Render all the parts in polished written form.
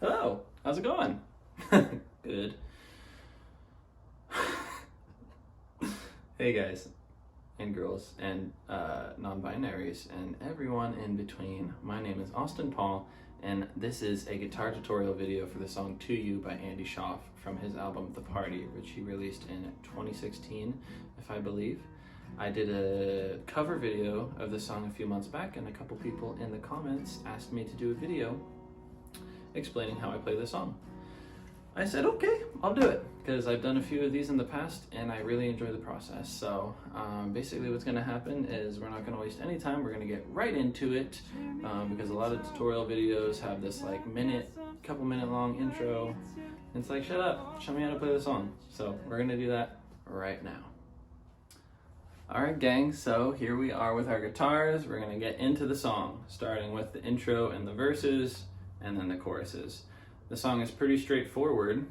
Hello, how's it going? Good. Hey guys and girls and non-binaries and everyone in between. My name is Austin Paul and this is a guitar tutorial video for the song To You by Andy Shauf from his album The Party, which he released in 2016, if I believe. I did a cover video of the song a few months back and a couple people in the comments asked me to do a video explaining how I play the song. I said, okay, I'll do it, because I've done a few of these in the past and I really enjoy the process. So basically what's gonna happen is we're not gonna waste any time, we're gonna get right into it, because a lot of tutorial videos have this like couple minute long intro. And it's like, shut up, show me how to play the song. So we're gonna do that right now. All right, gang, so here we are with our guitars. We're gonna get into the song, starting with the intro and the verses, and then the choruses. The song is pretty straightforward.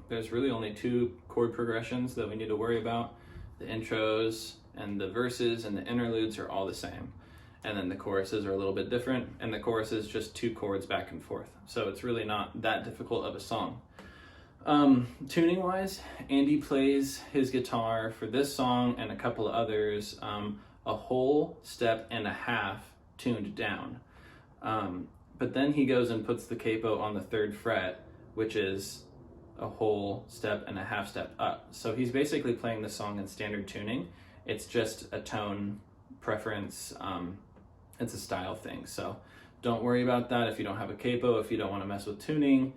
There's really only two chord progressions that we need to worry about. The intros and the verses and the interludes are all the same. And then the choruses are a little bit different, and the chorus is just two chords back and forth. So it's really not that difficult of a song. Tuning wise, Andy plays his guitar for this song and a couple of others a whole step and a half tuned down. But then he goes and puts the capo on the 3rd fret, which is a whole step and a half step up. So he's basically playing the song in standard tuning. It's just a tone preference. It's a style thing. So don't worry about that if you don't have a capo, if you don't want to mess with tuning.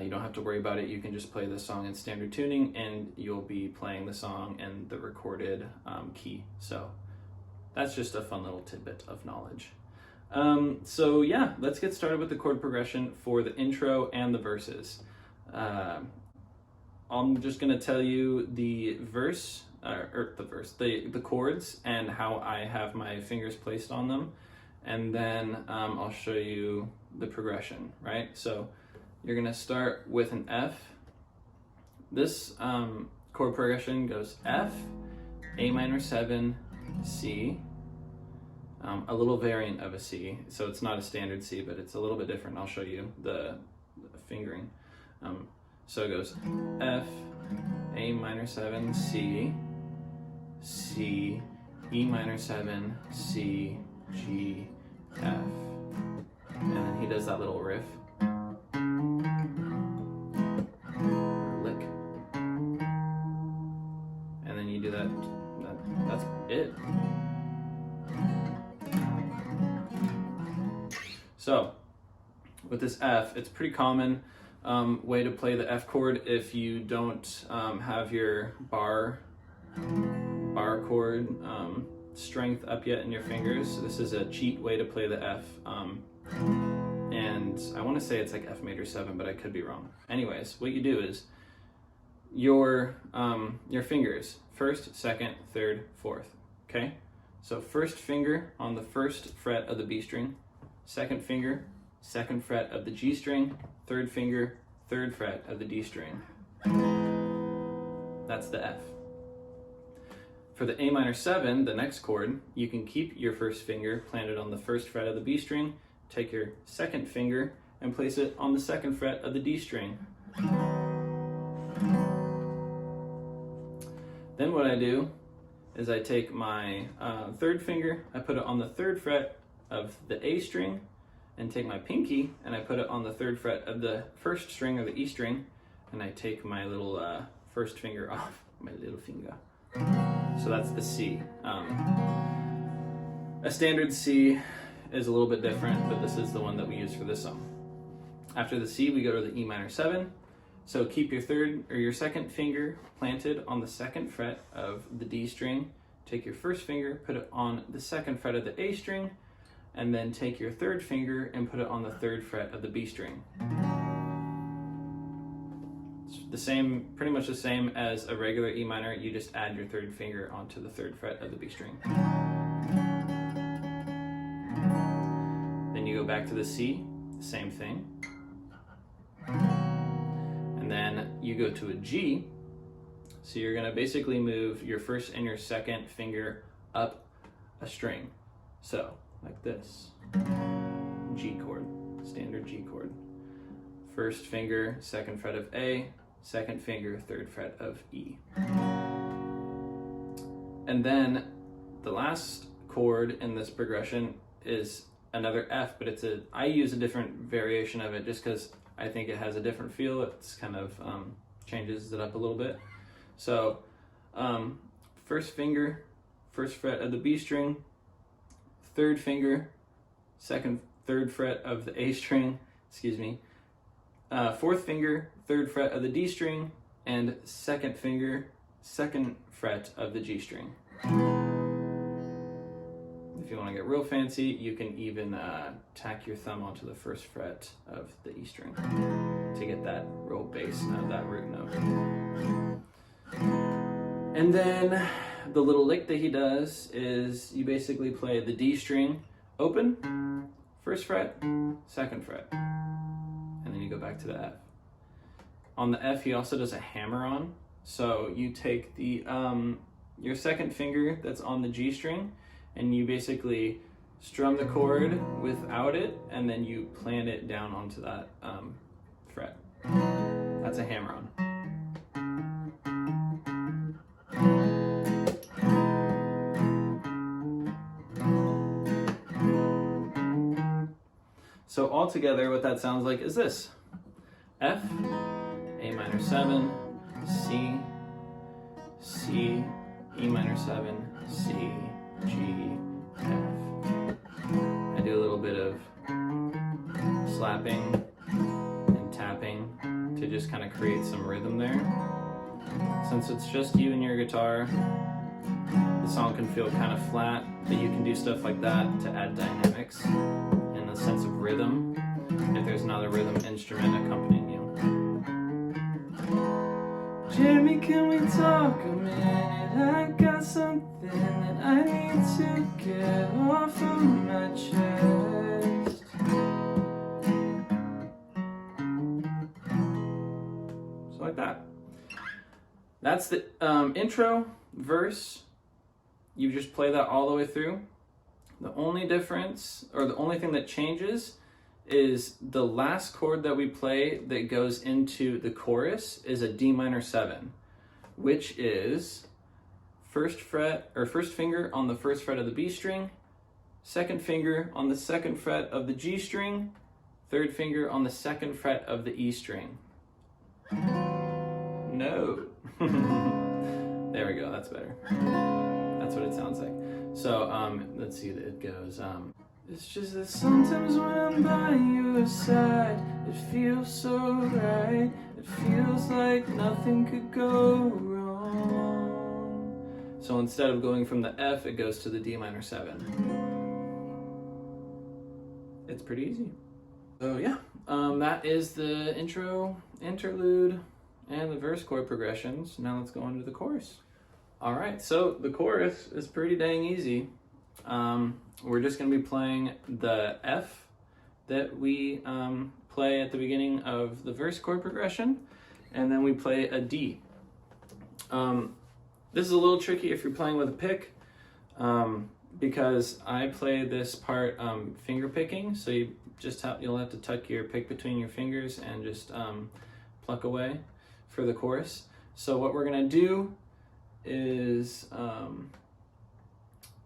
You don't have to worry about it. You can just play this song in standard tuning and you'll be playing the song in the recorded key. So that's just a fun little tidbit of knowledge. So yeah, let's get started with the chord progression for the intro and the verses. I'm just gonna tell you the the chords and how I have my fingers placed on them, and then I'll show you the progression, right? So you're gonna start with an F. This chord progression goes F, A minor 7, C, a little variant of a C, so it's not a standard C, but it's a little bit different. I'll show you the fingering. So it goes F, A minor 7, C, C, E minor 7, C, G, F. And then he does that little riff. Lick. And then you do that's it. So, with this F, it's pretty common way to play the F chord if you don't have your bar chord strength up yet in your fingers. So this is a cheat way to play the F. And I want to say it's like F major 7, but I could be wrong. Anyways, what you do is your fingers, 1st, 2nd, 3rd, 4th, okay? So 1st finger on the 1st fret of the B string, 2nd finger, 2nd fret of the G string, 3rd finger, 3rd fret of the D string. That's the F. For the A minor 7, the next chord, you can keep your 1st finger planted on the 1st fret of the B string, take your 2nd finger and place it on the 2nd fret of the D string. Then what I do is I take my 3rd finger, I put it on the 3rd fret of the A string, and take my pinky and I put it on the 3rd fret of the 1st string or the E string, and I take my little 1st finger off, my little finger. So that's the C. A standard C is a little bit different, but this is the one that we use for this song. After the C, we go to the E minor 7. So keep your 2nd finger planted on the 2nd fret of the D string, take your 1st finger, put it on the 2nd fret of the A string, and then take your 3rd finger and put it on the 3rd fret of the B string. It's the same, pretty much the same as a regular E minor, you just add your 3rd finger onto the 3rd fret of the B string. Then you go back to the C, same thing. And then you go to a G, so you're gonna basically move your 1st and your 2nd finger up a string. So, like this, G chord, standard G chord. first finger, second fret of A, second finger, third fret of E. And then the last chord in this progression is another F, but I use a different variation of it just because I think it has a different feel. It's kind of changes it up a little bit. So first finger, first fret of the B string, third finger, third fret of the A string, fourth finger, third fret of the D string, and second finger, second fret of the G string. If you want to get real fancy, you can even tack your thumb onto the first fret of the E string to get that real bass note, that root note. And then the little lick that he does is you basically play the D string open, first fret, second fret, and then you go back to the F. On the F, he also does a hammer-on. So you take the your second finger that's on the G string, and you basically strum the chord without it, and then you plant it down onto that fret. That's a hammer-on. So all together, what that sounds like is this: F, A minor 7, C, C, E minor 7, C, G, F. I do a little bit of slapping and tapping to just kind of create some rhythm there. Since it's just you and your guitar, the song can feel kind of flat, but you can do stuff like that to add dynamics and a sense of rhythm if there's another rhythm instrument accompanying you. Jeremy, can we talk a minute? I got something that I need to get off of my chest. So like that. That's the intro, verse. You just play that all the way through. The only difference, or the only thing that changes, is the last chord that we play that goes into the chorus is a D minor 7, which is first finger on the first fret of the B string, second finger on the second fret of the G string, third finger on the second fret of the E string. No. There we go, that's better. That's what it sounds like. So let's see, it goes, it's just that sometimes when I'm by your side, it feels so right. It feels like nothing could go wrong. So instead of going from the F, it goes to the D minor 7. It's pretty easy. So yeah, that is the intro, interlude, and the verse chord progressions. Now let's go into the chorus. All right, so the chorus is pretty dang easy. We're just going to be playing the F that we play at the beginning of the verse chord progression, and then we play a D. This is a little tricky if you're playing with a pick, because I play this part finger picking, so you'll have to tuck your pick between your fingers and just pluck away for the chorus. So what we're going to do is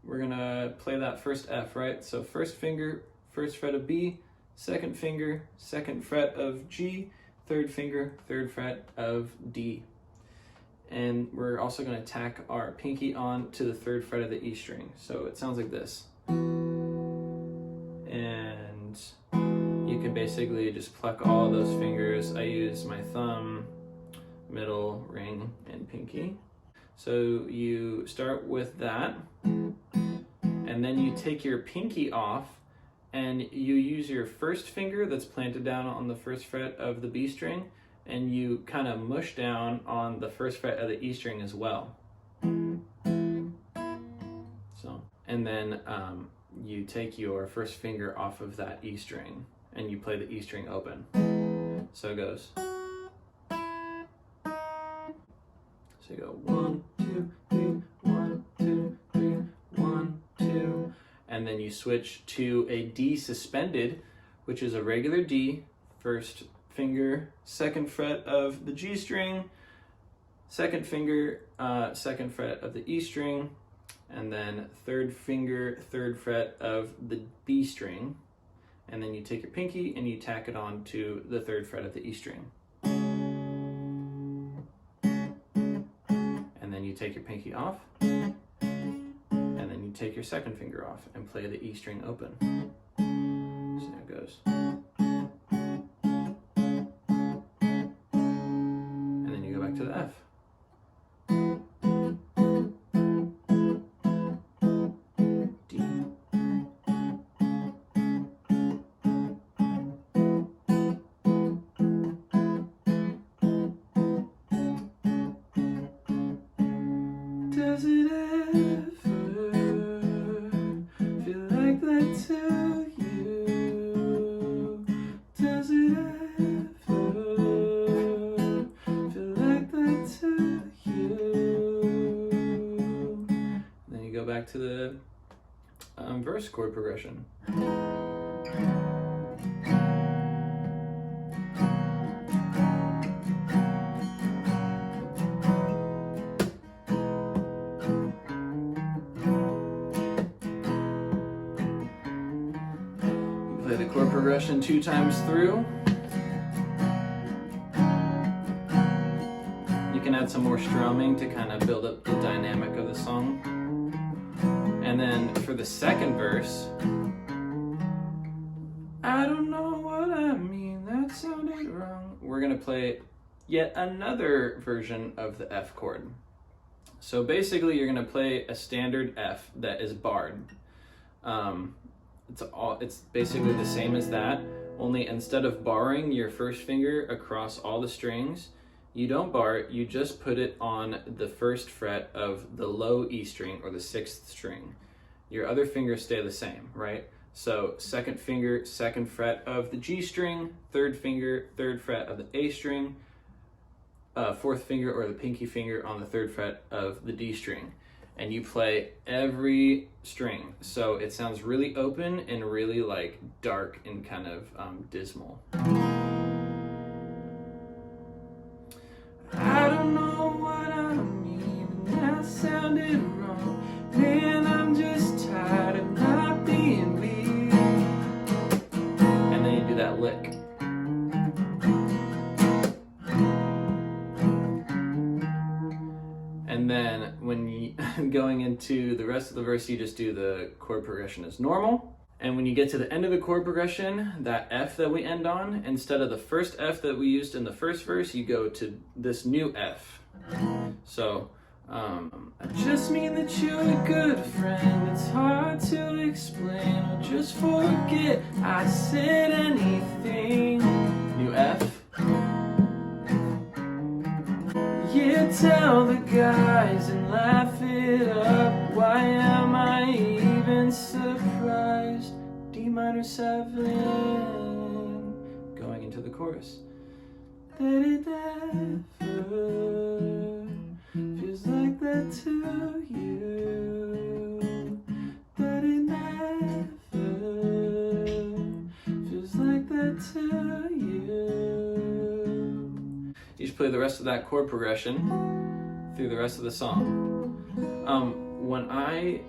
we're gonna play that first F, right? So first finger, first fret of B, second finger, second fret of G, third finger, third fret of D. And we're also gonna tack our pinky on to the third fret of the E string. So it sounds like this. And you can basically just pluck all those fingers. I use my thumb, middle, ring, and pinky. So you start with that, and then you take your pinky off, and you use your first finger that's planted down on the first fret of the B string, and you kind of mush down on the first fret of the E string as well. So, and then you take your first finger off of that E string, and you play the E string open. So it goes. So you go 1, 2, 3, 1, 2, 3, 1, 2, and then you switch to a D suspended, which is a regular D, first finger, second fret of the G string, second finger, second fret of the E string, and then third finger, third fret of the B string. And then you take your pinky and you tack it on to the third fret of the E string. And then you take your pinky off, and then you take your second finger off and play the E string open. So there it goes. And then you go back to the F. Does it ever feel like that to you? Does it ever feel like that to you? Then you go back to the verse chord progression. Play the chord progression 2 times through. You can add some more strumming to kind of build up the dynamic of the song. And then for the second verse, I don't know what I mean, that sounded wrong. We're gonna play yet another version of the F chord. So basically you're gonna play a standard F that is barred. It's basically the same as that, only instead of barring your first finger across all the strings, you don't bar it, you just put it on the first fret of the low E string or the 6th string. Your other fingers stay the same, right? So second finger, second fret of the G string, third finger, third fret of the A string, fourth finger or the pinky finger on the third fret of the D string. And you play every string. So it sounds really open and really like dark and kind of dismal. I don't know what I mean, that sounded wrong. Man, I'm just tired of not being me. And then you do that lick. And then when you going into the rest of the verse, you just do the chord progression as normal. And when you get to the end of the chord progression, that F that we end on, instead of the first F that we used in the first verse, you go to this new F. So, I just mean that you're a good friend. It's hard to explain, or just forget I said anything. New F. Yeah, tell the guys and laugh it up. Why am I even surprised? D minor 7, going into the chorus. That it never feels like that to you. That it never feels like that to you. You should play the rest of that chord progression through the rest of the song. When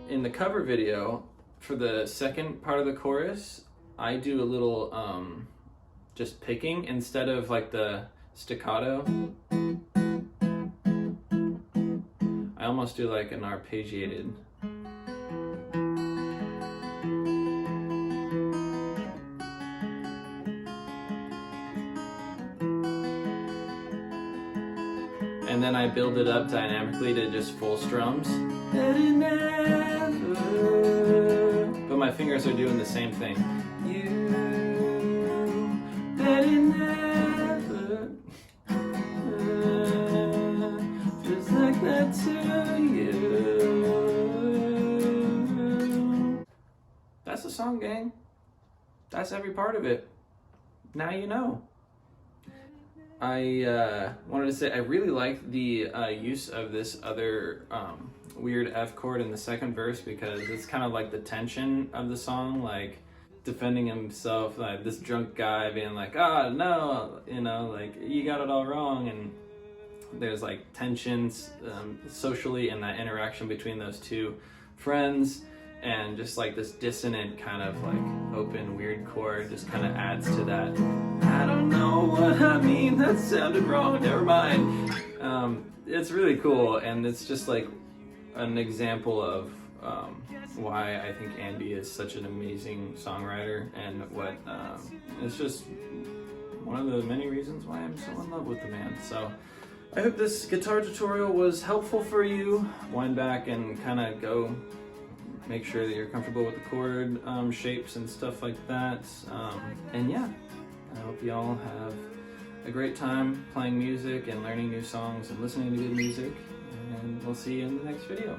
in the cover video, for the second part of the chorus, I do a little just picking instead of like the staccato. I almost do like an arpeggiated. And then I build it up dynamically to just full strums. But my fingers are doing the same thing. You, that it never feels like that to you. That's the song, gang. That's every part of it. Now you know. I wanted to say I really like the use of this other weird F chord in the second verse, because it's kind of like the tension of the song. Like, defending himself, like this drunk guy being like, "Ah, no, you know, like you got it all wrong," and there's like tensions socially in that interaction between those two friends, and just like this dissonant kind of like open weird chord just kind of adds to that. I don't know what I mean, that sounded wrong, never mind. It's really cool, and it's just like an example of why I think Andy is such an amazing songwriter, and what it's just one of the many reasons why I'm so in love with the man. So I hope this guitar tutorial was helpful for you. Wind back and kind of go make sure that you're comfortable with the chord shapes and stuff like that. And yeah, I hope you all have a great time playing music and learning new songs and listening to good music. And we'll see you in the next video.